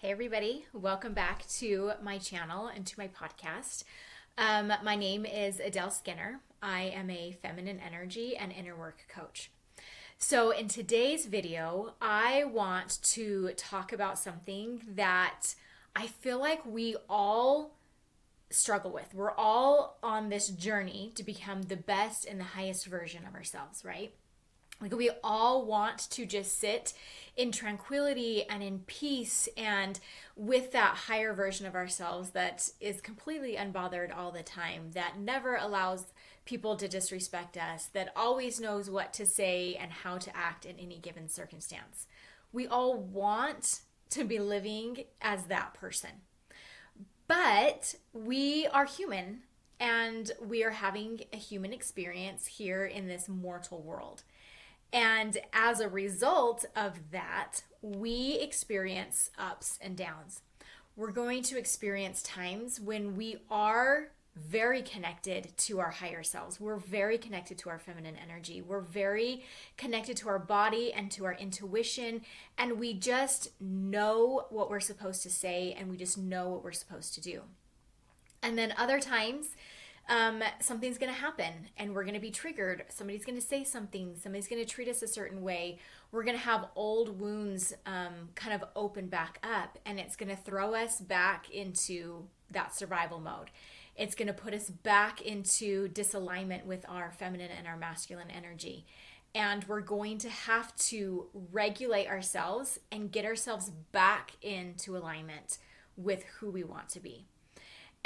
Hey everybody, welcome back to my channel and to my podcast. My name is Adele Skinner. I am a feminine energy and inner work coach. So in today's video, I want to talk about something that I feel like we all struggle with. We're all on this journey to become the best and the highest version of ourselves, right? Like we all want to just sit in tranquility and in peace and with that higher version of ourselves that is completely unbothered all the time, that never allows people to disrespect us, that always knows what to say and how to act in any given circumstance. We all want to be living as that person. But we are human and we are having a human experience here in this mortal world. And as a result of that, we experience ups and downs. We're going to experience times when we are very connected to our higher selves. We're very connected to our feminine energy. We're very connected to our body and to our intuition. And we just know what we're supposed to say and we just know what we're supposed to do. And then other times, something's going to happen and we're going to be triggered. Somebody's going to say something. Somebody's going to treat us a certain way. We're going to have old wounds kind of open back up, and it's going to throw us back into that survival mode. It's going to put us back into disalignment with our feminine and our masculine energy. And we're going to have to regulate ourselves and get ourselves back into alignment with who we want to be.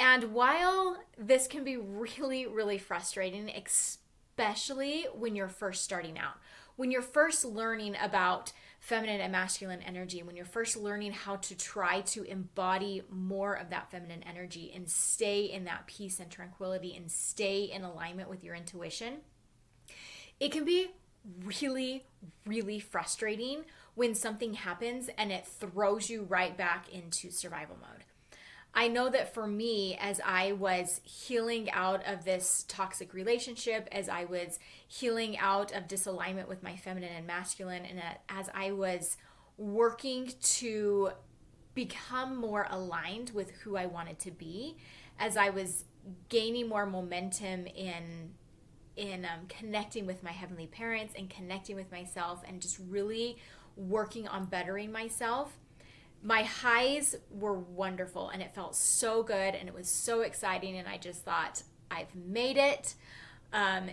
And while this can be really, really frustrating, especially when you're first starting out, when you're first learning about feminine and masculine energy, when you're first learning how to try to embody more of that feminine energy and stay in that peace and tranquility and stay in alignment with your intuition, it can be really, really frustrating when something happens and it throws you right back into survival mode. I know that for me, as I was healing out of this toxic relationship, as I was healing out of disalignment with my feminine and masculine, and as I was working to become more aligned with who I wanted to be, as I was gaining more momentum in connecting with my heavenly parents and connecting with myself and just really working on bettering myself, my highs were wonderful and it felt so good and it was so exciting, and I just thought, I've made it.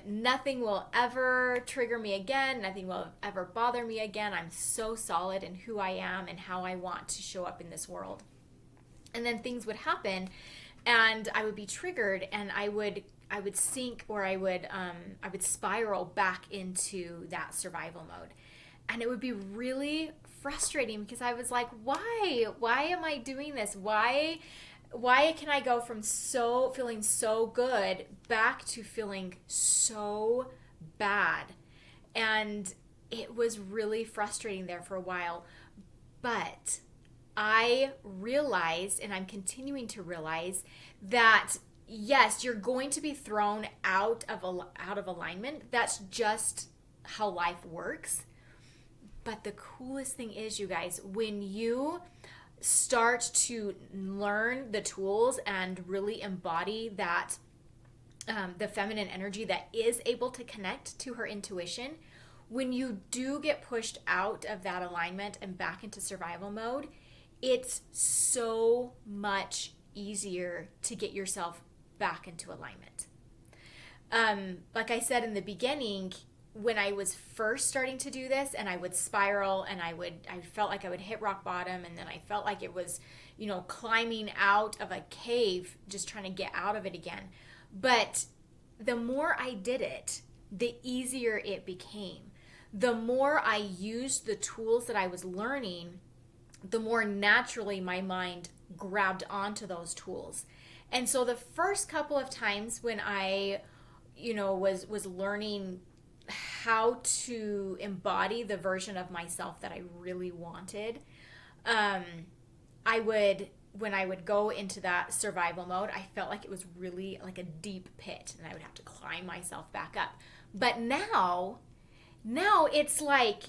Nothing will ever trigger me again. Nothing will ever bother me again. I'm so solid in who I am and how I want to show up in this world. And then things would happen and I would be triggered and I would sink, or I would spiral back into that survival mode. And it would be really frustrating because I was like, why am I doing this? Why can I go from feeling so good back to feeling so bad? And it was really frustrating there for a while. But I realized, and I'm continuing to realize, that yes, you're going to be thrown out of alignment. That's just how life works. But the coolest thing is, you guys, when you start to learn the tools and really embody that, the feminine energy that is able to connect to her intuition, when you do get pushed out of that alignment and back into survival mode, it's so much easier to get yourself back into alignment. Like I said in the beginning, when I was first starting to do this and I would spiral and I felt like I would hit rock bottom, and then I felt like it was, climbing out of a cave, just trying to get out of it again. But the more I did it, the easier it became. The more I used the tools that I was learning, the more naturally my mind grabbed onto those tools. And so the first couple of times when I, was learning how to embody the version of myself that I really wanted, when I would go into that survival mode, I felt like it was really like a deep pit and I would have to climb myself back up. But now it's like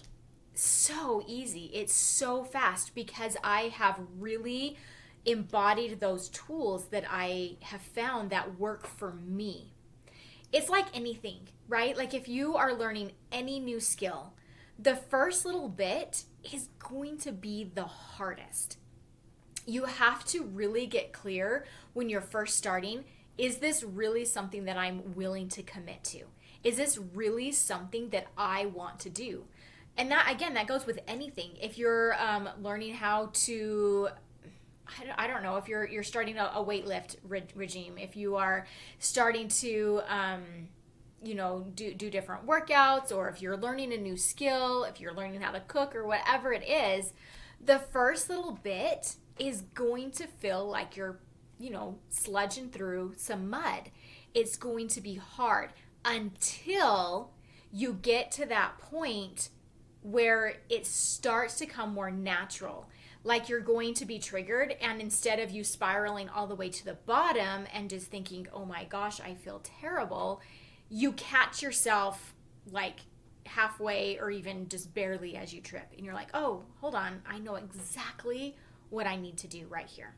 so easy. It's so fast because I have really embodied those tools that I have found that work for me. It's like anything, right? Like if you are learning any new skill, the first little bit is going to be the hardest. You have to really get clear when you're first starting, is this really something that I'm willing to commit to? Is this really something that I want to do? And that, again, that goes with anything. If you're learning how to, I don't know, if you're starting a weightlift regime, if you are starting to, do different workouts, or if you're learning a new skill, if you're learning how to cook or whatever it is, the first little bit is going to feel like you're, sludging through some mud. It's going to be hard until you get to that point where it starts to come more natural. Like you're going to be triggered, and instead of you spiraling all the way to the bottom and just thinking, oh my gosh, I feel terrible, you catch yourself like halfway or even just barely as you trip. And you're like, oh, hold on, I know exactly what I need to do right here.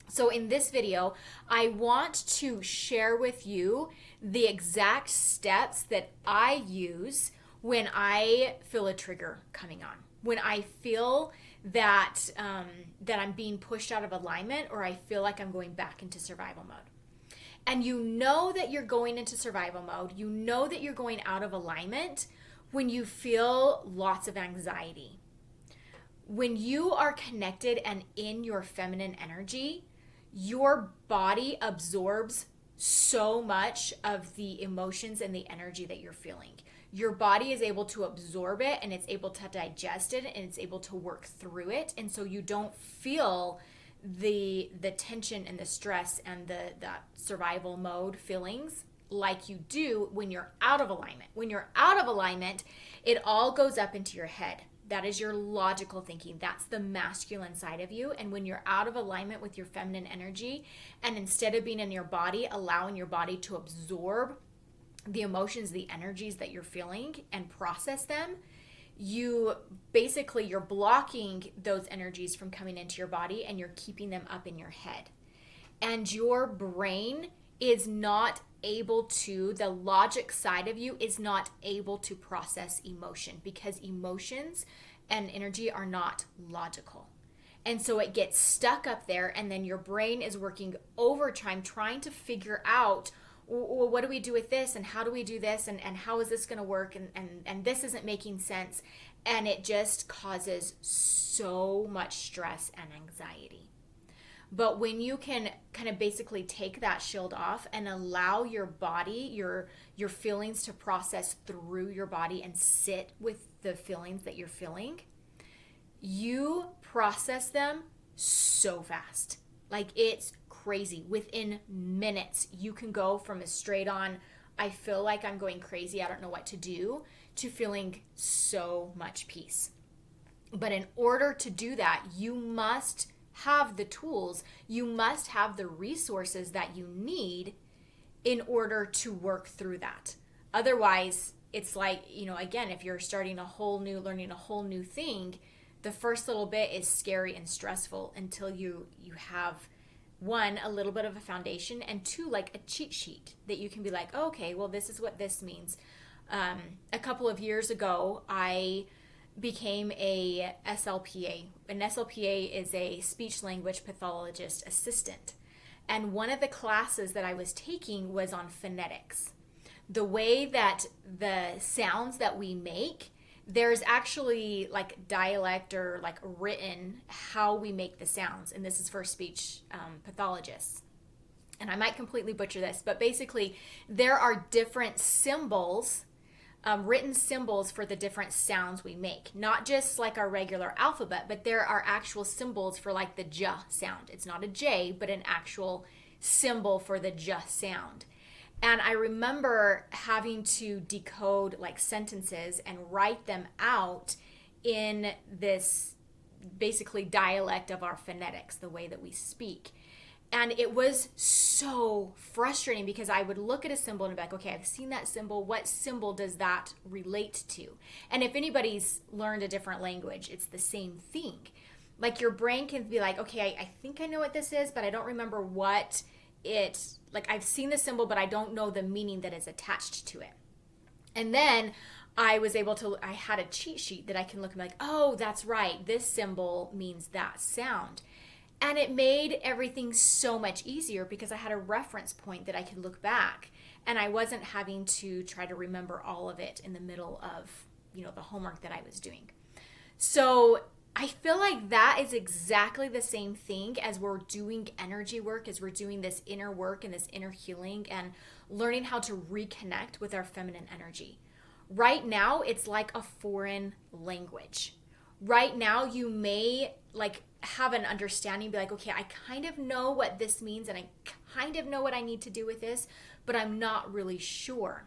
So in this video, I want to share with you the exact steps that I use when I feel a trigger coming on, when I feel that that I'm being pushed out of alignment, or I feel like I'm going back into survival mode. And you know that you're going into survival mode, you know that you're going out of alignment when you feel lots of anxiety. When you are connected and in your feminine energy, your body absorbs so much of the emotions and the energy that you're feeling. Your body is able to absorb it, and it's able to digest it, and it's able to work through it. And so you don't feel the tension and the stress and the survival mode feelings like you do when you're out of alignment. When you're out of alignment, it all goes up into your head. That is your logical thinking. That's the masculine side of you. And when you're out of alignment with your feminine energy, and instead of being in your body, allowing your body to absorb the emotions, the energies that you're feeling and process them, you're blocking those energies from coming into your body, and you're keeping them up in your head. And your brain is not able to, the logic side of you is not able to process emotion, because emotions and energy are not logical. And so it gets stuck up there, and then your brain is working overtime trying to figure out, well, what do we do with this, and how do we do this, and how is this going to work, and this isn't making sense. And it just causes so much stress and anxiety. But when you can kind of basically take that shield off and allow your body, your feelings to process through your body and sit with the feelings that you're feeling, you process them so fast. Like, it's crazy. Within minutes, you can go from a straight on, I feel like I'm going crazy, I don't know what to do, to feeling so much peace. But in order to do that, you must have the tools, you must have the resources that you need in order to work through that. Otherwise, it's like, again, if you're starting learning a whole new thing, the first little bit is scary and stressful until you have, one, a little bit of a foundation, and two, like a cheat sheet that you can be like, oh, okay, well, this is what this means. A couple of years ago, I became a SLPA. An SLPA is a speech language pathologist assistant. And one of the classes that I was taking was on phonetics. The way that the sounds that we make, there's actually like dialect or like written how we make the sounds. And this is for speech pathologists. And I might completely butcher this, but basically there are different symbols, written symbols for the different sounds we make. Not just like our regular alphabet, but there are actual symbols for like the j sound. It's not a J, but an actual symbol for the j sound. And I remember having to decode like sentences and write them out in this basically dialect of our phonetics, the way that we speak. And it was so frustrating because I would look at a symbol and be like, okay, I've seen that symbol. What symbol does that relate to? And if anybody's learned a different language, it's the same thing. Like your brain can be like, okay, I think I know what this is, but I don't remember what like I've seen the symbol, but I don't know the meaning that is attached to it. And then I had a cheat sheet that I can look and be like, oh, that's right. This symbol means that sound. And it made everything so much easier because I had a reference point that I could look back, and I wasn't having to try to remember all of it in the middle of, the homework that I was doing. So I feel like that is exactly the same thing as we're doing energy work, as we're doing this inner work and this inner healing and learning how to reconnect with our feminine energy. Right now, it's like a foreign language. Right now, you may have an understanding, be like, okay, I kind of know what this means and I kind of know what I need to do with this, but I'm not really sure.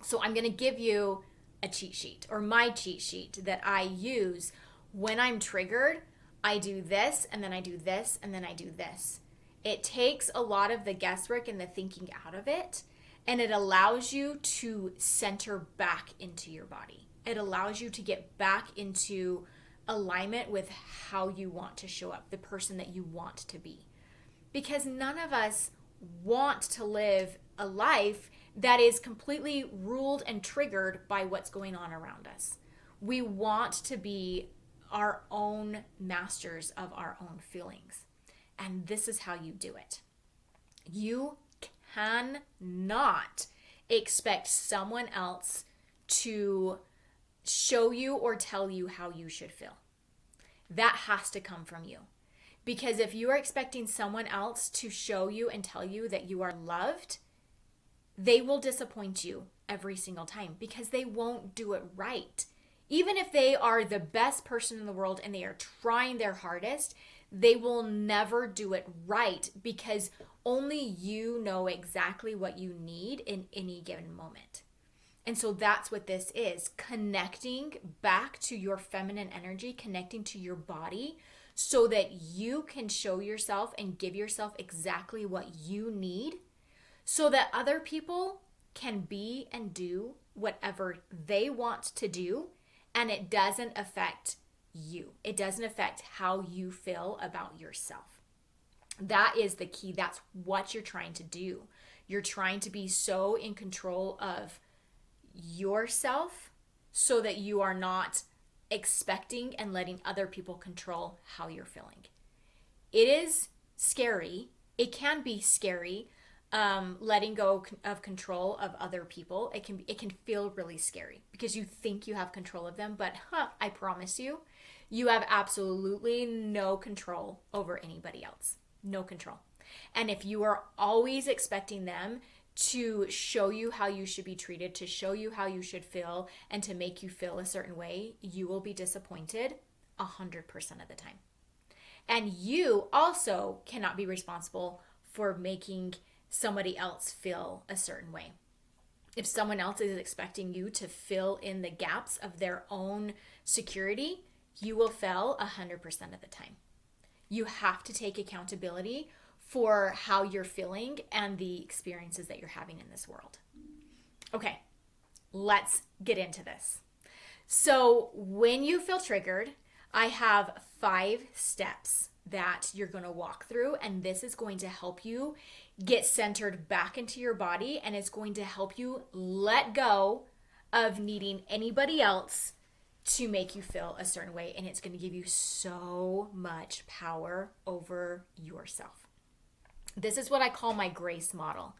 So I'm going to give you a cheat sheet, or my cheat sheet that I use when I'm triggered. I do this, and then I do this, and then I do this. It takes a lot of the guesswork and the thinking out of it, and it allows you to center back into your body. It allows you to get back into alignment with how you want to show up, the person that you want to be. Because none of us want to live a life that is completely ruled and triggered by what's going on around us. We want to be our own masters of our own feelings. And this is how you do it. You cannot expect someone else to show you or tell you how you should feel. That has to come from you. Because if you are expecting someone else to show you and tell you that you are loved, they will disappoint you every single time because they won't do it right. Even if they are the best person in the world and they are trying their hardest, they will never do it right because only you know exactly what you need in any given moment. And so that's what this is, connecting back to your feminine energy, connecting to your body so that you can show yourself and give yourself exactly what you need so that other people can be and do whatever they want to do, and it doesn't affect you. It doesn't affect how you feel about yourself. That is the key. That's what you're trying to do. You're trying to be so in control of yourself so that you are not expecting and letting other people control how you're feeling. It is scary. It can be scary, letting go of control of other people. It can feel really scary because you think you have control of them, but I promise you, you have absolutely no control over anybody else. No control. And if you are always expecting them to show you how you should be treated, to show you how you should feel, and to make you feel a certain way, you will be disappointed 100% of the time. And you also cannot be responsible for making somebody else feel a certain way. If someone else is expecting you to fill in the gaps of their own security, you will fail 100% of the time. You have to take accountability for how you're feeling and the experiences that you're having in this world. Okay, let's get into this. So when you feel triggered, I have 5 steps that you're going to walk through, and this is going to help you get centered back into your body, and it's going to help you let go of needing anybody else to make you feel a certain way, and it's going to give you so much power over yourself. This is what I call my GRACE model.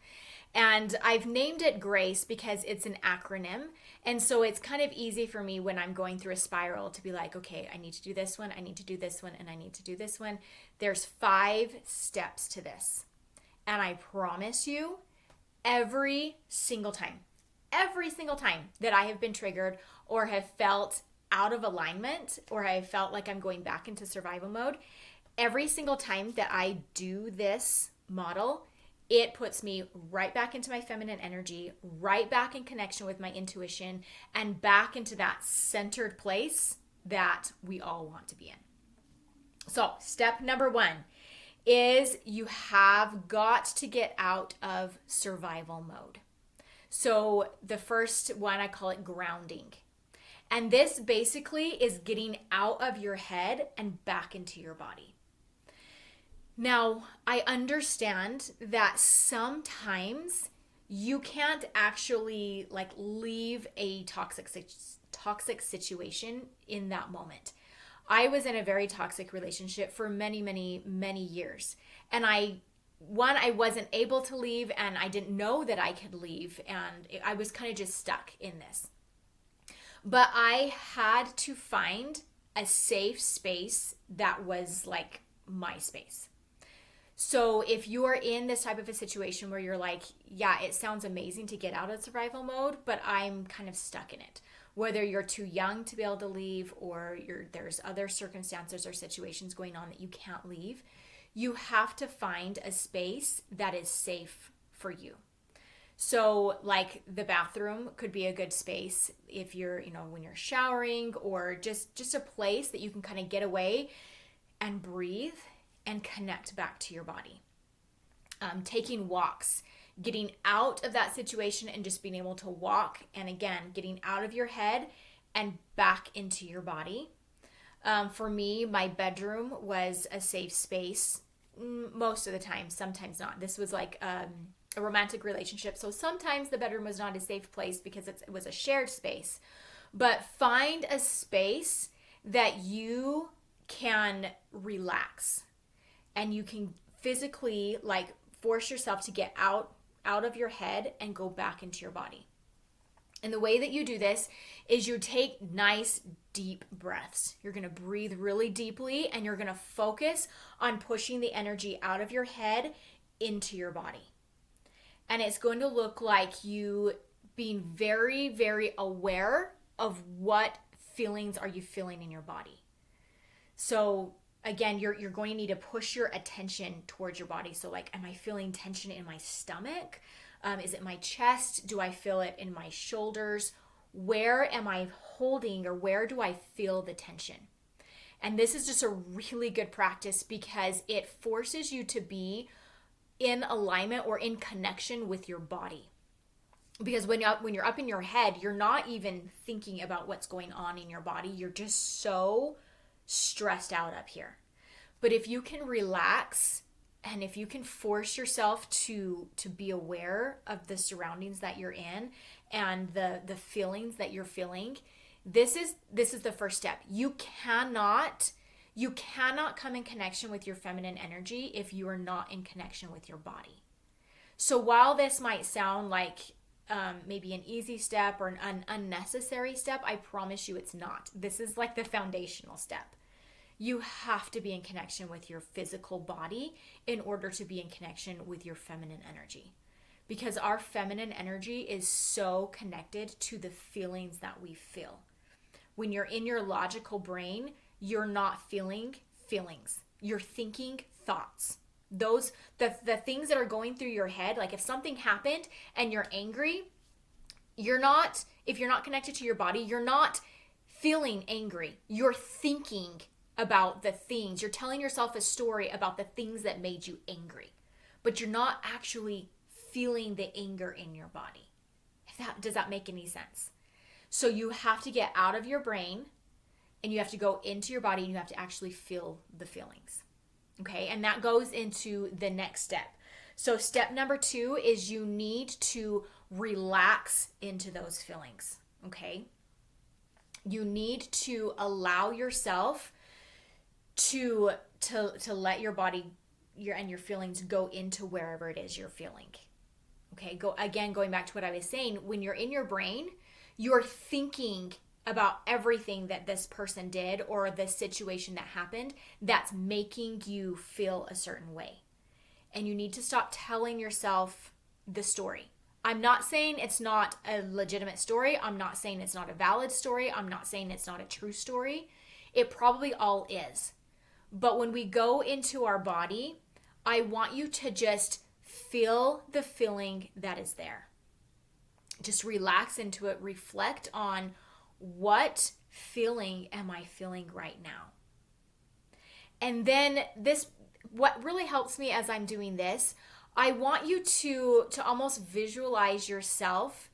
And I've named it GRACE because it's an acronym. And so it's kind of easy for me when I'm going through a spiral to be like, okay, I need to do this one, I need to do this one, and I need to do this one. There's 5 steps to this. And I promise you, every single time that I have been triggered or have felt out of alignment or I felt like I'm going back into survival mode, every single time that I do this model, it puts me right back into my feminine energy, right back in connection with my intuition, and back into that centered place that we all want to be in. So step number 1 is you have got to get out of survival mode. So the first one, I call it grounding. And this basically is getting out of your head and back into your body. Now, I understand that sometimes you can't actually like leave a toxic situation in that moment. I was in a very toxic relationship for many, many, many years. And I wasn't able to leave, and I didn't know that I could leave. And I was kind of just stuck in this. But I had to find a safe space that was like my space. So if you are in this type of a situation where you're like, yeah, it sounds amazing to get out of survival mode, but I'm kind of stuck in it. Whether you're too young to be able to leave, or there's other circumstances or situations going on that you can't leave, you have to find a space that is safe for you. So like the bathroom could be a good space if you're, when you're showering, or just a place that you can kind of get away and breathe and connect back to your body. Taking walks, getting out of that situation and just being able to walk, and again, getting out of your head and back into your body. For me, my bedroom was a safe space most of the time, sometimes not. This was like a romantic relationship, so sometimes the bedroom was not a safe place because it was a shared space. But find a space that you can relax, and you can physically like force yourself to get out of your head and go back into your body. And the way that you do this is you take nice deep breaths. You're going to breathe really deeply, and you're going to focus on pushing the energy out of your head into your body. And it's going to look like you being very, very aware of what feelings are you feeling in your body. So again, you're going to need to push your attention towards your body. So like, am I feeling tension in my stomach? Is it my chest? Do I feel it in my shoulders? Where am I holding, or where do I feel the tension? And this is just a really good practice because it forces you to be in alignment or in connection with your body. Because when you're up in your head, you're not even thinking about what's going on in your body. You're just so stressed out up here. But if you can relax, and if you can force yourself to be aware of the surroundings that you're in and the feelings that you're feeling, this is the first step. You cannot come in connection with your feminine energy if you are not in connection with your body. So while this might sound like maybe an easy step or an unnecessary step, I promise you it's not. This is like the foundational step. You have to be in connection with your physical body in order to be in connection with your feminine energy. Because our feminine energy is so connected to the feelings that we feel. When you're in your logical brain, you're not feeling feelings. You're thinking thoughts. The things that are going through your head, like if something happened and you're angry, if you're not connected to your body, you're not feeling angry. You're thinking about the things. You're telling yourself a story about the things that made you angry, but you're not actually feeling the anger in your body. Does that make any sense? So you have to get out of your brain, and you have to go into your body, and you have to actually feel the feelings. Okay, and that goes into the next step. So step number 2 is you need to relax into those feelings. Okay, you need to allow yourself to let your body and your feelings go into wherever it is you're feeling. Okay, going back to what I was saying, when you're in your brain, you're thinking about everything that this person did or the situation that happened that's making you feel a certain way. And you need to stop telling yourself the story. I'm not saying it's not a legitimate story. I'm not saying it's not a valid story. I'm not saying it's not a true story. It probably all is. But when we go into our body, I want you to just feel the feeling that is there. Just relax into it. Reflect on, what feeling am I feeling right now? And then this what really helps me as I'm doing this, I want you to almost visualize yourself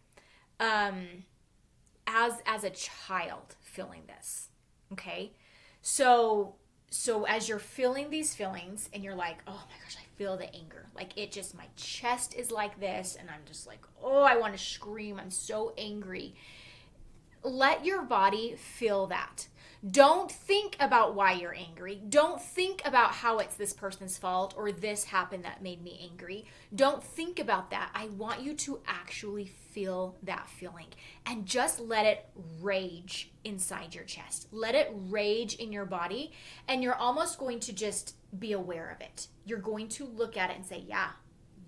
as a child feeling this. Okay? So as you're feeling these feelings and you're like, oh my gosh, I feel the anger. Like it just, my chest is like this and I'm just like, oh, I want to scream. I'm so angry. Let your body feel that. Don't think about why you're angry. Don't think about how it's this person's fault or this happened that made me angry. Don't think about that. I want you to actually feel that feeling and just let it rage inside your chest. Let it rage in your body, and you're almost going to just be aware of it. You're going to look at it and say, yeah,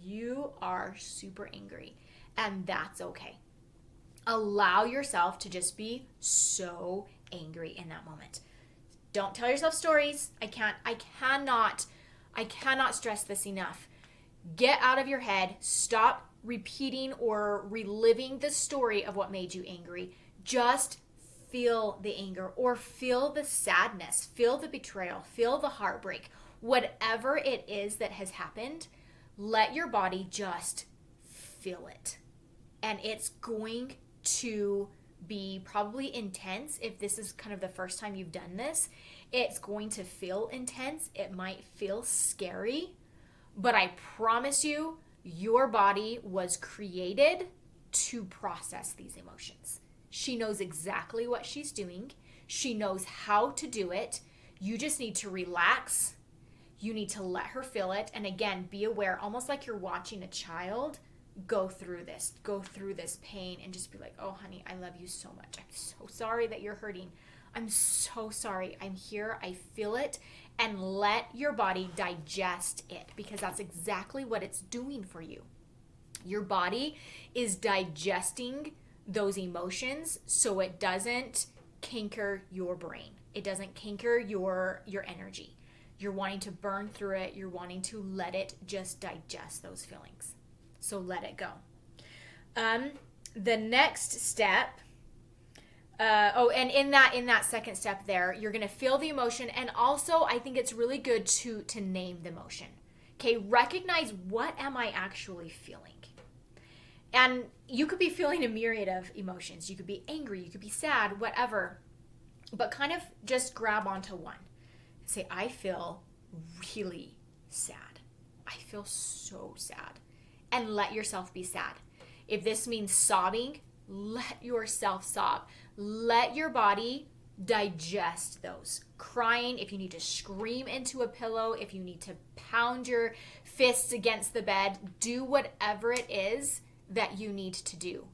you are super angry, and that's okay. Allow yourself to just be so angry in that moment. Don't tell yourself stories. I cannot stress this enough. Get out of your head. Stop repeating or reliving the story of what made you angry. Just feel the anger or feel the sadness, feel the betrayal, feel the heartbreak. Whatever it is that has happened, let your body just feel it. And it's going to be probably intense. If this is kind of the first time you've done this, it's going to feel intense. It might feel scary, but I promise you, your body was created to process these emotions. She knows exactly what she's doing. She knows how to do it. You just need to relax. You need to let her feel it. And again, be aware, almost like you're watching a child go through this pain, and just be like, oh honey, I love you so much. I'm so sorry that you're hurting. I'm so sorry. I'm here. I feel it. And let your body digest it, because that's exactly what it's doing for you. Your body is digesting those emotions so it doesn't canker your brain. It doesn't canker your energy. You're wanting to burn through it. You're wanting to let it just digest those feelings. So let it go. The next step, and in that second step there, you're going to feel the emotion. And also, I think it's really good to name the emotion. Okay, recognize, what am I actually feeling? And you could be feeling a myriad of emotions. You could be angry, you could be sad, whatever. But kind of just grab onto one. Say, I feel really sad. I feel so sad. And let yourself be sad. If this means sobbing, let yourself sob. Let your body digest those. Crying, if you need to scream into a pillow, if you need to pound your fists against the bed, do whatever it is that you need to do.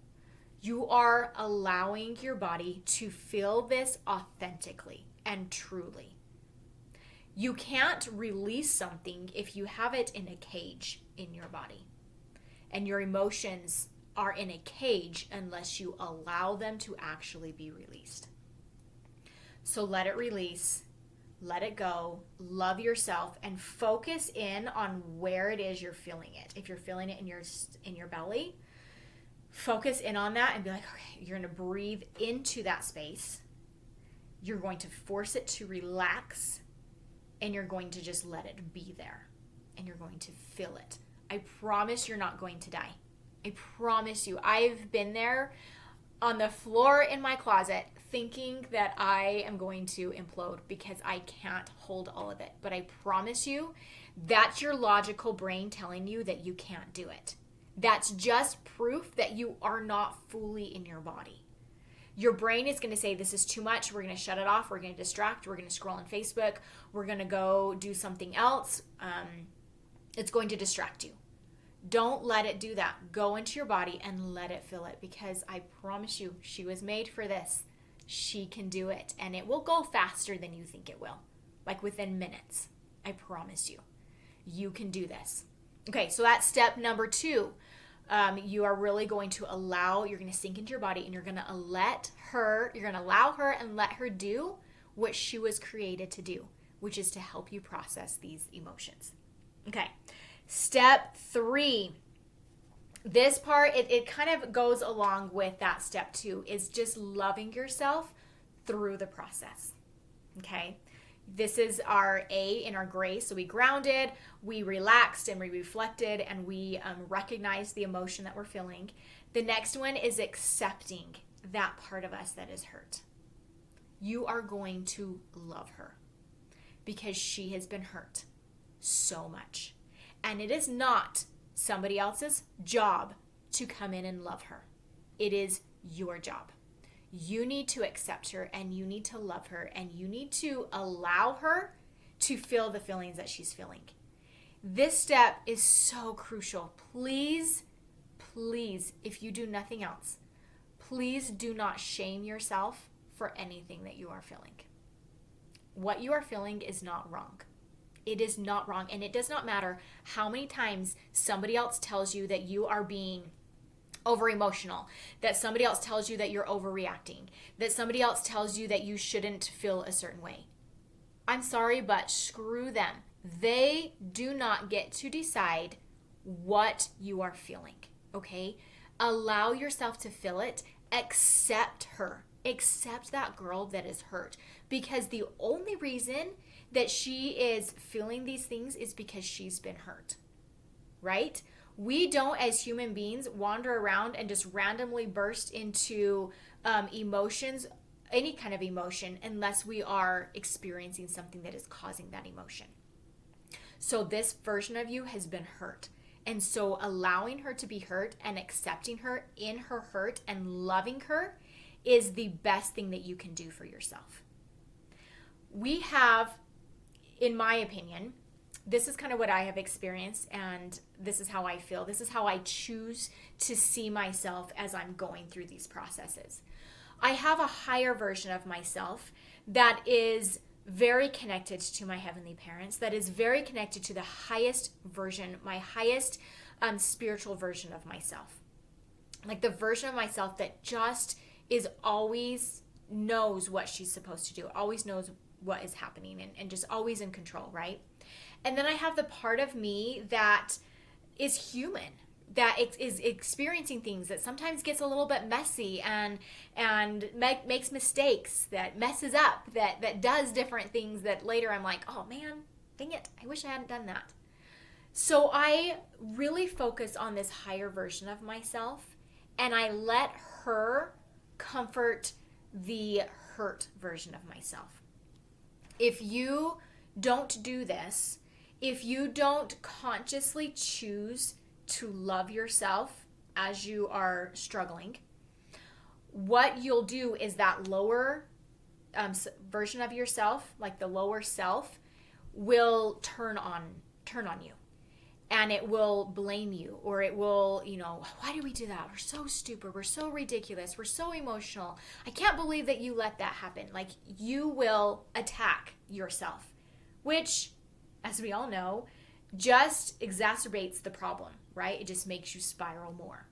You are allowing your body to feel this authentically and truly. You can't release something if you have it in a cage in your body. And your emotions are in a cage unless you allow them to actually be released. So let it release, let it go, love yourself, and focus in on where it is you're feeling it. If you're feeling it in your belly, focus in on that and be like, okay, you're going to breathe into that space. You're going to force it to relax, and you're going to just let it be there, and you're going to feel it. I promise you're not going to die. I promise you. I've been there on the floor in my closet thinking that I am going to implode because I can't hold all of it. But I promise you, that's your logical brain telling you that you can't do it. That's just proof that you are not fully in your body. Your brain is going to say, this is too much. We're going to shut it off. We're going to distract. We're going to scroll on Facebook. We're going to go do something else. It's going to distract you. Don't let it do that. Go into your body and let it feel it, because I promise you, she was made for this. She can do it, and it will go faster than you think it will, like within minutes. I promise you. You can do this. Okay, so that's step number 2. You are really going to you're going to sink into your body, and you're going to allow her and let her do what she was created to do, which is to help you process these emotions. Okay, step 3. This part, it kind of goes along with that step 2, is just loving yourself through the process. Okay, This is our A in our grace. So we grounded, we relaxed, and we reflected, and we recognized the emotion that we're feeling. The next one is accepting that part of us that is hurt. You are going to love her because she has been hurt so much. And it is not somebody else's job to come in and love her. It is your job. You need to accept her, and you need to love her, and you need to allow her to feel the feelings that she's feeling. This step is so crucial. Please, please, if you do nothing else, please do not shame yourself for anything that you are feeling. What you are feeling is not wrong. It is not wrong, and it does not matter how many times somebody else tells you that you are being over emotional, that somebody else tells you that you're overreacting, that somebody else tells you that you shouldn't feel a certain way. I'm sorry, but screw them. They do not get to decide what you are feeling, okay? Allow yourself to feel it. Accept her. Accept that girl that is hurt, because the only reason that she is feeling these things is because she's been hurt, right? We don't, as human beings, wander around and just randomly burst into emotions, any kind of emotion, unless we are experiencing something that is causing that emotion. So this version of you has been hurt. And so allowing her to be hurt and accepting her in her hurt and loving her is the best thing that you can do for yourself. We have, in my opinion, this is kind of what I have experienced, and this is how I feel. This is how I choose to see myself as I'm going through these processes. I have a higher version of myself that is very connected to my heavenly parents, that is very connected to the highest version, my highest spiritual version of myself. Like the version of myself that just is always knows what she's supposed to do, always knows what is happening, and just always in control, right? And then I have the part of me that is human, that is experiencing things, that sometimes gets a little bit messy and makes mistakes, that messes up, that does different things that later I'm like, oh man, dang it, I wish I hadn't done that. So I really focus on this higher version of myself, and I let her comfort the hurt version of myself. If you don't do this, if you don't consciously choose to love yourself as you are struggling, what you'll do is that lower version of yourself, like the lower self, will turn on you, and it will blame you, or it will, why do we do that? We're so stupid. We're so ridiculous. We're so emotional. I can't believe that you let that happen. Like, you will attack yourself, which, as we all know, just exacerbates the problem, right? It just makes you spiral more.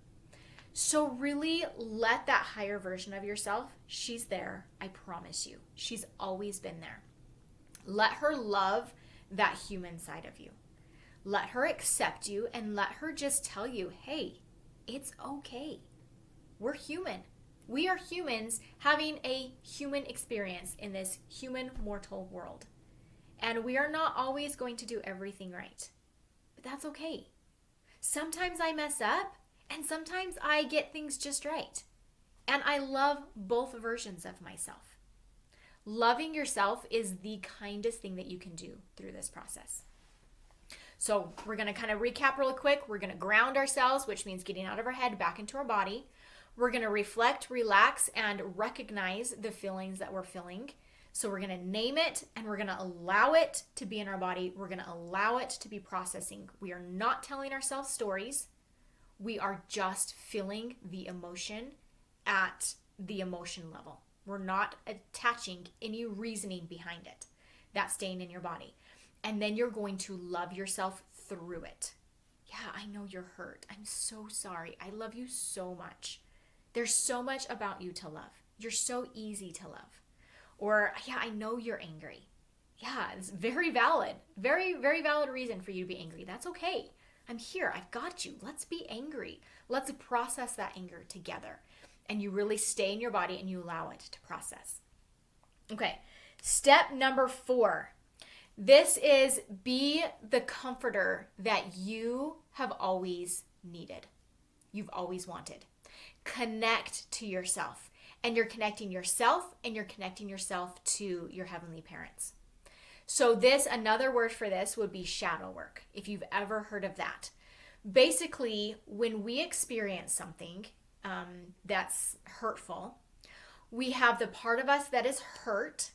So really let that higher version of yourself, she's there, I promise you. She's always been there. Let her love that human side of you. Let her accept you, and let her just tell you, hey, it's okay. We're human. We are humans having a human experience in this human mortal world. And we are not always going to do everything right. But that's okay. Sometimes I mess up, and sometimes I get things just right. And I love both versions of myself. Loving yourself is the kindest thing that you can do through this process. So we're going to kind of recap really quick. We're going to ground ourselves, which means getting out of our head back into our body. We're going to reflect, relax, and recognize the feelings that we're feeling. So we're going to name it, and we're going to allow it to be in our body. We're going to allow it to be processing. We are not telling ourselves stories. We are just feeling the emotion at the emotion level. We're not attaching any reasoning behind it. That's staying in your body. And then you're going to love yourself through it. Yeah, I know you're hurt. I'm so sorry. I love you so much. There's so much about you to love. You're so easy to love. Or, yeah, I know you're angry. Yeah, it's very valid. Very, very valid reason for you to be angry. That's okay. I'm here. I've got you. Let's be angry. Let's process that anger together. And you really stay in your body and you allow it to process. Okay, Step number 4. This is be the comforter that you have always needed. You've always wanted. Connect to yourself. And you're connecting yourself and you're connecting yourself to your heavenly parents. So another word for this would be shadow work, if you've ever heard of that. Basically, when we experience something that's hurtful, we have the part of us that is hurt,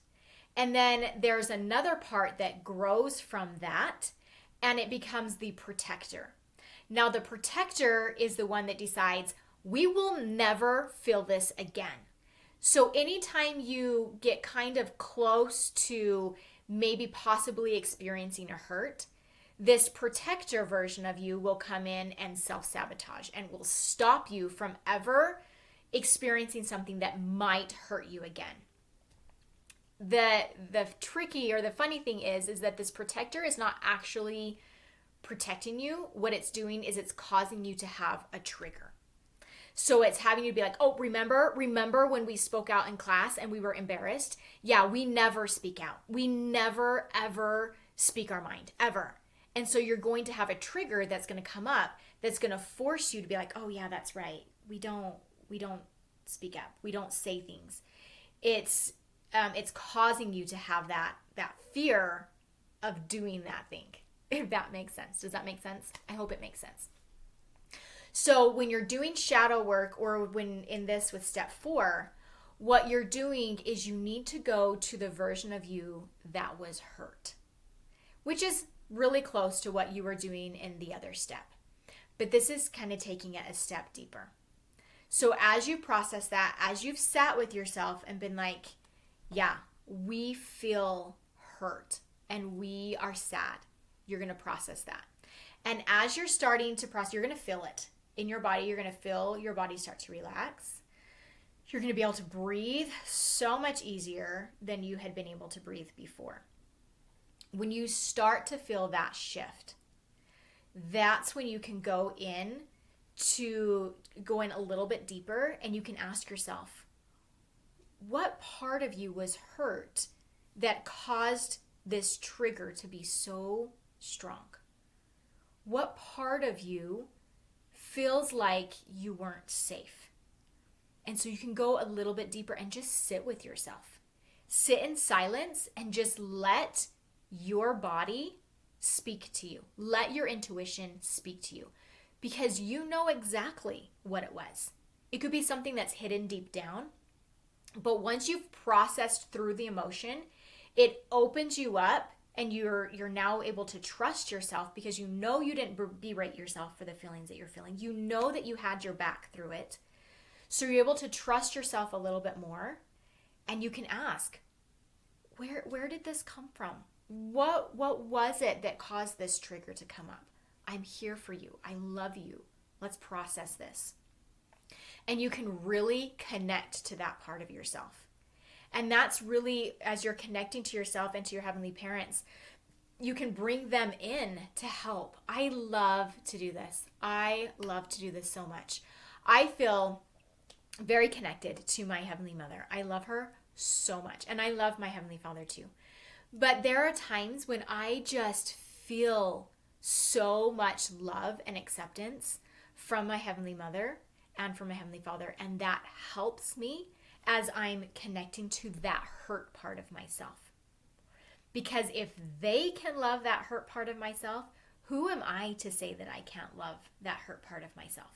and then there's another part that grows from that, and it becomes the protector. Now, the protector is the one that decides, we will never feel this again. So anytime you get kind of close to maybe possibly experiencing a hurt, this protector version of you will come in and self-sabotage and will stop you from ever experiencing something that might hurt you again. The tricky or the funny thing is that this protector is not actually protecting you. What it's doing is it's causing you to have a trigger. So it's having you be like, oh, remember when we spoke out in class and we were embarrassed? Yeah, we never speak out. We never, ever speak our mind, ever. And so you're going to have a trigger that's going to come up that's going to force you to be like, oh yeah, that's right. We don't speak up. We don't say things. It's causing you to have that fear of doing that thing, if that makes sense. Does that make sense? I hope it makes sense. So when you're doing shadow work, or when in this with step 4, what you're doing is you need to go to the version of you that was hurt, which is really close to what you were doing in the other step. But this is kind of taking it a step deeper. So as you process that, as you've sat with yourself and been like, yeah, we feel hurt and we are sad, you're going to process that. And as you're starting to process, you're going to feel it in your body. You're going to feel your body start to relax. You're going to be able to breathe so much easier than you had been able to breathe before. When you start to feel that shift, that's when you can go in a little bit deeper, and you can ask yourself, what part of you was hurt that caused this trigger to be so strong? What part of you feels like you weren't safe? And so you can go a little bit deeper and just sit with yourself. Sit in silence and just let your body speak to you. Let your intuition speak to you, because you know exactly what it was. It could be something that's hidden deep down, but once you've processed through the emotion, it opens you up, and you're now able to trust yourself, because you know you didn't berate yourself for the feelings that you're feeling. You know that you had your back through it. So you're able to trust yourself a little bit more, and you can ask, where did this come from? What was it that caused this trigger to come up? I'm here for you. I love you. Let's process this. And you can really connect to that part of yourself. And that's really, as you're connecting to yourself and to your heavenly parents, you can bring them in to help. I love to do this. I love to do this so much. I feel very connected to my Heavenly Mother. I love her so much. And I love my Heavenly Father too. But there are times when I just feel so much love and acceptance from my Heavenly Mother and from my Heavenly Father. And that helps me as I'm connecting to that hurt part of myself. Because if they can love that hurt part of myself, who am I to say that I can't love that hurt part of myself?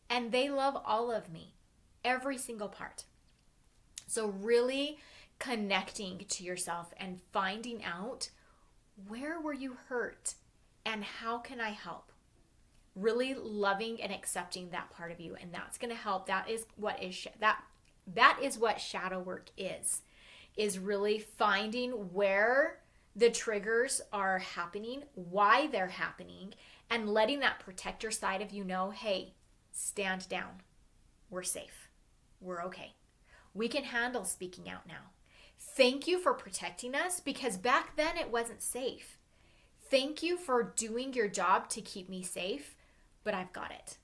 And they love all of me, every single part. So really connecting to yourself and finding out, where were you hurt and how can I help? Really loving and accepting that part of you, and that's going to help. That is what shadow work is really finding where the triggers are happening, why they're happening, and letting that protector side of you know, hey, stand down. We're safe. We're okay. We can handle speaking out now. Thank you for protecting us, because back then it wasn't safe. Thank you for doing your job to keep me safe, but I've got it.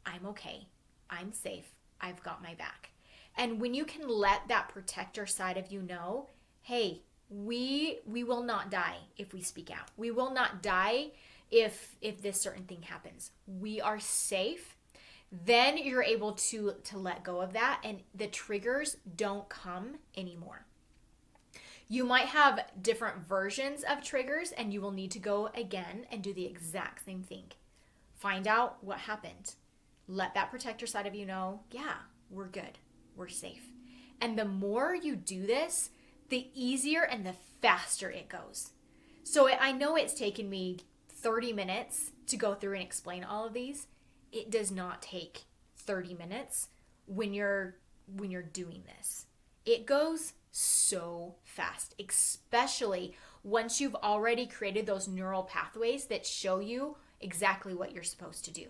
I'm okay. I'm safe. I've got my back. And when you can let that protector side of you know, hey, we will not die if we speak out. We will not die if this certain thing happens. We are safe. Then you're able to let go of that, and the triggers don't come anymore. You might have different versions of triggers, and you will need to go again and do the exact same thing. Find out what happened. Let that protector side of you know, yeah, we're good. We're safe. And the more you do this, the easier and the faster it goes. So I know it's taken me 30 minutes to go through and explain all of these. It does not take 30 minutes when you're doing this. It goes so fast, especially once you've already created those neural pathways that show you exactly what you're supposed to do.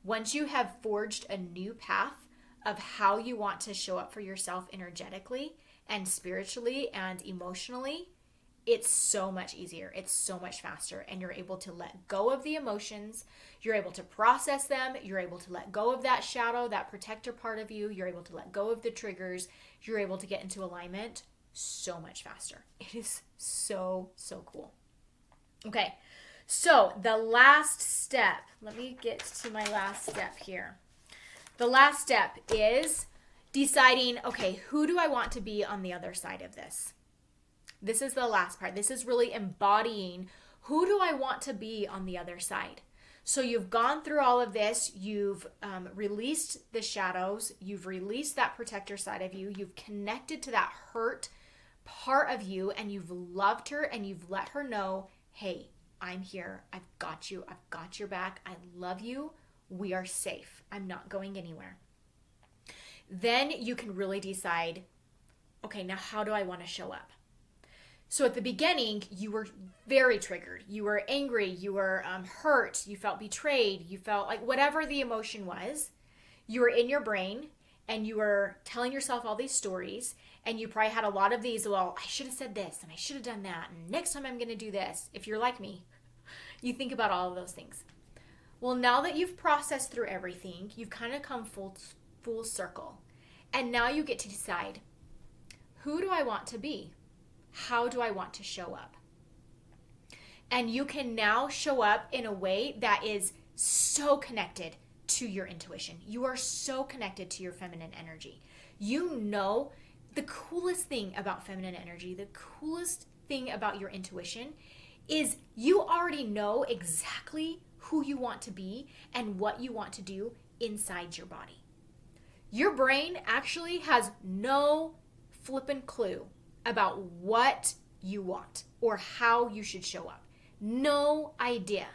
Once you have forged a new path of how you want to show up for yourself energetically and spiritually and emotionally, it's so much easier. It's so much faster, and you're able to let go of the emotions. You're able to process them. You're able to let go of that shadow, that protector part of you. You're able to let go of the triggers. You're able to get into alignment so much faster. It is so, so cool. Okay, so the last step, let me get to my last step here. The last step is deciding, okay, who do I want to be on the other side of this? This is the last part. This is really embodying, who do I want to be on the other side? So you've gone through all of this. You've released the shadows. You've released that protector side of you. You've connected to that hurt part of you, and you've loved her, and you've let her know, hey, I'm here. I've got you. I've got your back. I love you. We are safe. I'm not going anywhere. Then you can really decide, okay, now how do I want to show up? So at the beginning, you were very triggered. You were angry. You were hurt. You felt betrayed. You felt like whatever the emotion was, you were in your brain and you were telling yourself all these stories, and you probably had a lot of these, well, I should have said this and I should have done that, and next time I'm going to do this. If you're like me, you think about all of those things. Well, now that you've processed through everything, you've kind of come full circle. And now you get to decide, who do I want to be? How do I want to show up? And you can now show up in a way that is so connected to your intuition. You are so connected to your feminine energy. You know, the coolest thing about feminine energy, the coolest thing about your intuition is you already know exactly who you want to be and what you want to do inside your body. Your brain actually has no flippin' clue about what you want or how you should show up. No idea.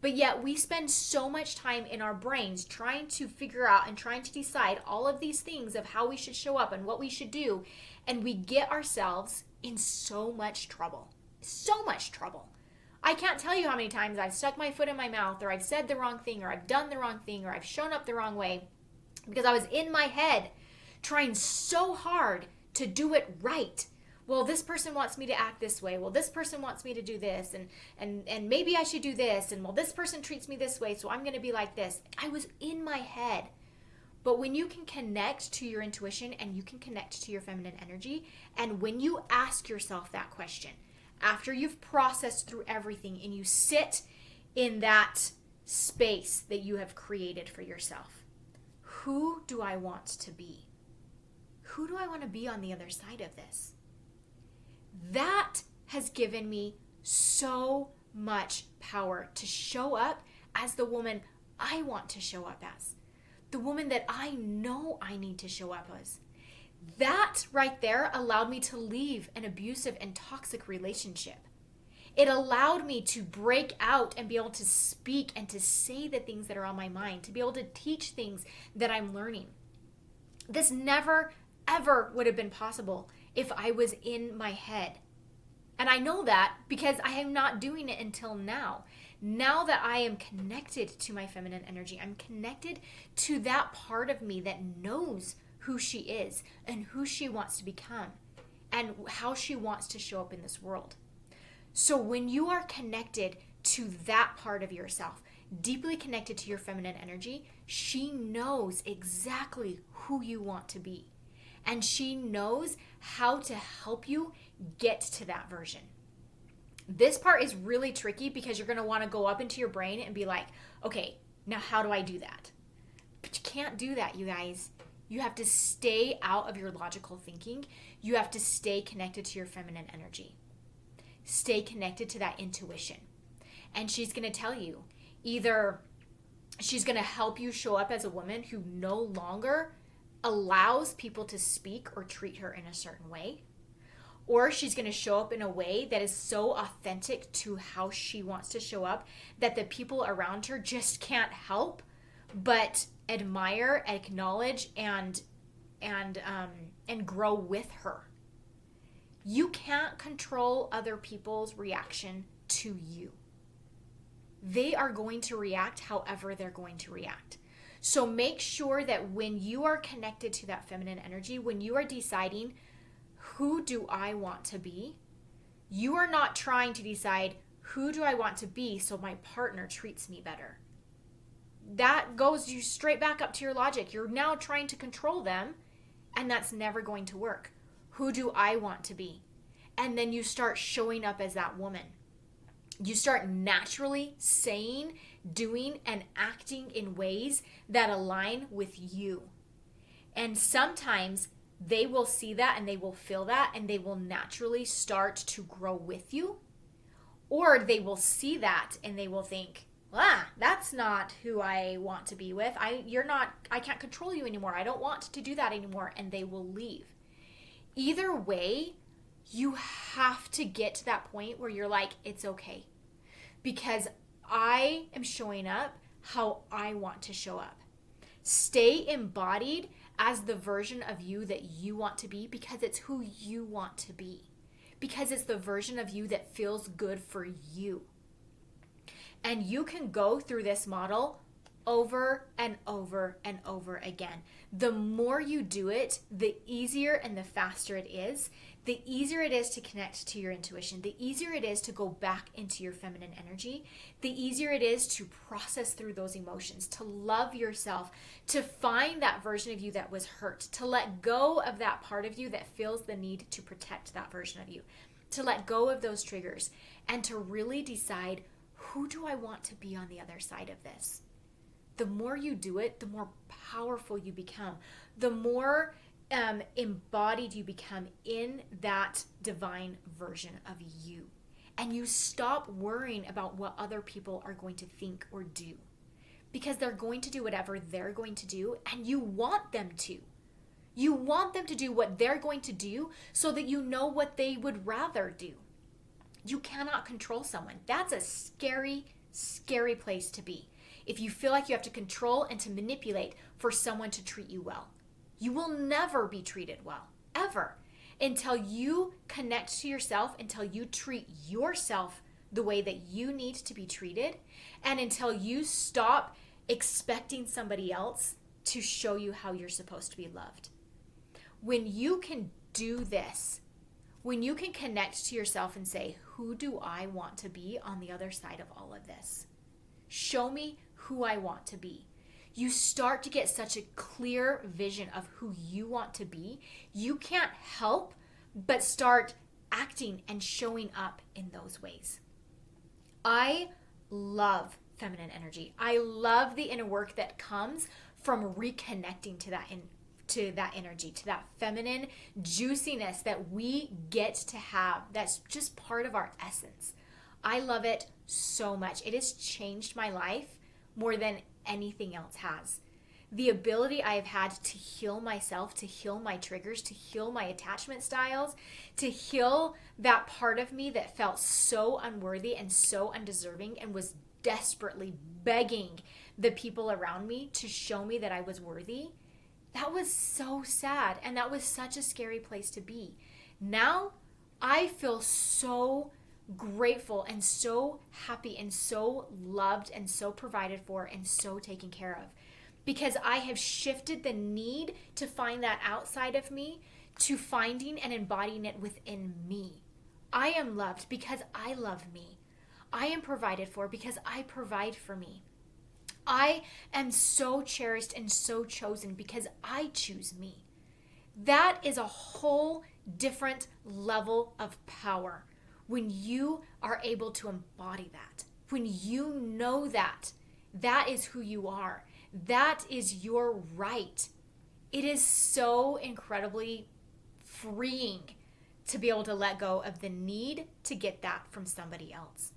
But yet we spend so much time in our brains trying to figure out and trying to decide all of these things of how we should show up and what we should do. And we get ourselves in so much trouble. So much trouble. I can't tell you how many times I've stuck my foot in my mouth, or I've said the wrong thing, or I've done the wrong thing, or I've shown up the wrong way because I was in my head trying so hard to do it right. Well, this person wants me to act this way. Well, this person wants me to do this, and maybe I should do this. And well, this person treats me this way, so I'm going to be like this. I was in my head. But when you can connect to your intuition and you can connect to your feminine energy, and when you ask yourself that question, after you've processed through everything and you sit in that space that you have created for yourself, who do I want to be? Who do I want to be on the other side of this? That has given me so much power to show up as the woman I want to show up as, the woman that I know I need to show up as. That right there allowed me to leave an abusive and toxic relationship. It allowed me to break out and be able to speak and to say the things that are on my mind, to be able to teach things that I'm learning. This never, ever would have been possible if I was in my head. And I know that because I am not doing it until now. Now that I am connected to my feminine energy, I'm connected to that part of me that knows who she is and who she wants to become and how she wants to show up in this world. So when you are connected to that part of yourself, deeply connected to your feminine energy, she knows exactly who you want to be. And she knows how to help you get to that version. This part is really tricky because you're going to want to go up into your brain and be like, okay, now how do I do that? But you can't do that, you guys. You have to stay out of your logical thinking. You have to stay connected to your feminine energy. Stay connected to that intuition. And she's going to tell you, either she's going to help you show up as a woman who no longer allows people to speak or treat her in a certain way, or she's going to show up in a way that is so authentic to how she wants to show up that the people around her just can't help but admire, acknowledge, and grow with her. You can't control other people's reaction to you. They are going to react however they're going to react. So make sure that when you are connected to that feminine energy, when you are deciding, who do I want to be? You are not trying to decide, who do I want to be so my partner treats me better? That goes you straight back up to your logic. You're now trying to control them, and that's never going to work. Who do I want to be? And then you start showing up as that woman. You start naturally saying, doing, and acting in ways that align with you. And sometimes they will see that and they will feel that and they will naturally start to grow with you. Or they will see that and they will think, that's not who I want to be with. I can't control you anymore. I don't want to do that anymore. And they will leave. Either way, you have to get to that point where you're like, it's okay. Because I am showing up how I want to show up. Stay embodied as the version of you that you want to be, because it's who you want to be. Because it's the version of you that feels good for you. And you can go through this model over and over and over again. The more you do it, the easier and the faster it is. The easier it is to connect to your intuition. The easier it is to go back into your feminine energy. The easier it is to process through those emotions, to love yourself, to find that version of you that was hurt, to let go of that part of you that feels the need to protect that version of you, to let go of those triggers, and to really decide, who do I want to be on the other side of this? The more you do it, the more powerful you become. The more embodied you become in that divine version of you. And you stop worrying about what other people are going to think or do. Because they're going to do whatever they're going to do, and you want them to. You want them to do what they're going to do so that you know what they would rather do. You cannot control someone. That's a scary, scary place to be. If you feel like you have to control and to manipulate for someone to treat you well. You will never be treated well, ever, until you connect to yourself, until you treat yourself the way that you need to be treated, and until you stop expecting somebody else to show you how you're supposed to be loved. When you can do this, when you can connect to yourself and say, who do I want to be on the other side of all of this? Show me who I want to be. You start to get such a clear vision of who you want to be. You can't help but start acting and showing up in those ways. I love feminine energy. I love the inner work that comes from reconnecting to that energy, to that feminine juiciness that we get to have. That's just part of our essence. I love it so much. It has changed my life more than anything else has. The ability I have had to heal myself, to heal my triggers, to heal my attachment styles, to heal that part of me that felt so unworthy and so undeserving and was desperately begging the people around me to show me that I was worthy. That was so sad, and that was such a scary place to be. Now I feel so grateful and so happy and so loved and so provided for and so taken care of, because I have shifted the need to find that outside of me to finding and embodying it within me. I am loved because I love me. I am provided for because I provide for me. I am so cherished and so chosen because I choose me. That is a whole different level of power when you are able to embody that. When you know that that is who you are, that is your right. It is so incredibly freeing to be able to let go of the need to get that from somebody else.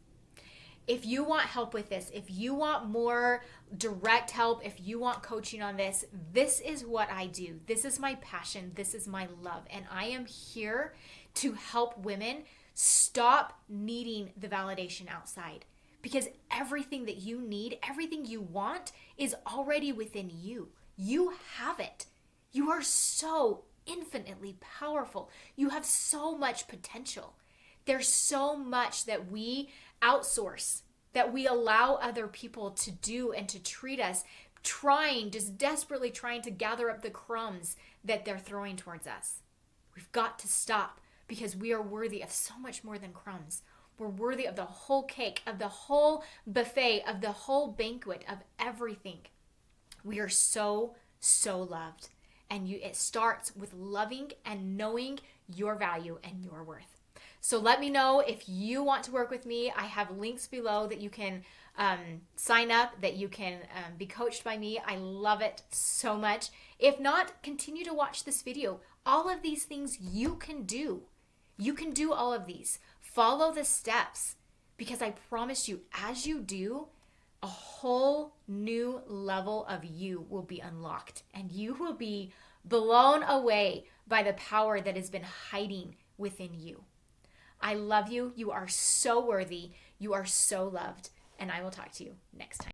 If you want help with this, if you want more direct help, if you want coaching on this, this is what I do. This is my passion. This is my love. And I am here to help women stop needing the validation outside. Because everything that you need, everything you want is already within you. You have it. You are so infinitely powerful. You have so much potential. There's so much that we outsource, that we allow other people to do and to treat us, just desperately trying to gather up the crumbs that they're throwing towards us. We've got to stop, because we are worthy of so much more than crumbs. We're worthy of the whole cake, of the whole buffet, of the whole banquet, of everything. We are so, so loved. And it starts with loving and knowing your value and your worth. So let me know if you want to work with me. I have links below that you can sign up, that you can be coached by me. I love it so much. If not, continue to watch this video. All of these things you can do. You can do all of these. Follow the steps, because I promise you, as you do, a whole new level of you will be unlocked, and you will be blown away by the power that has been hiding within you. I love you. You are so worthy. You are so loved, and I will talk to you next time.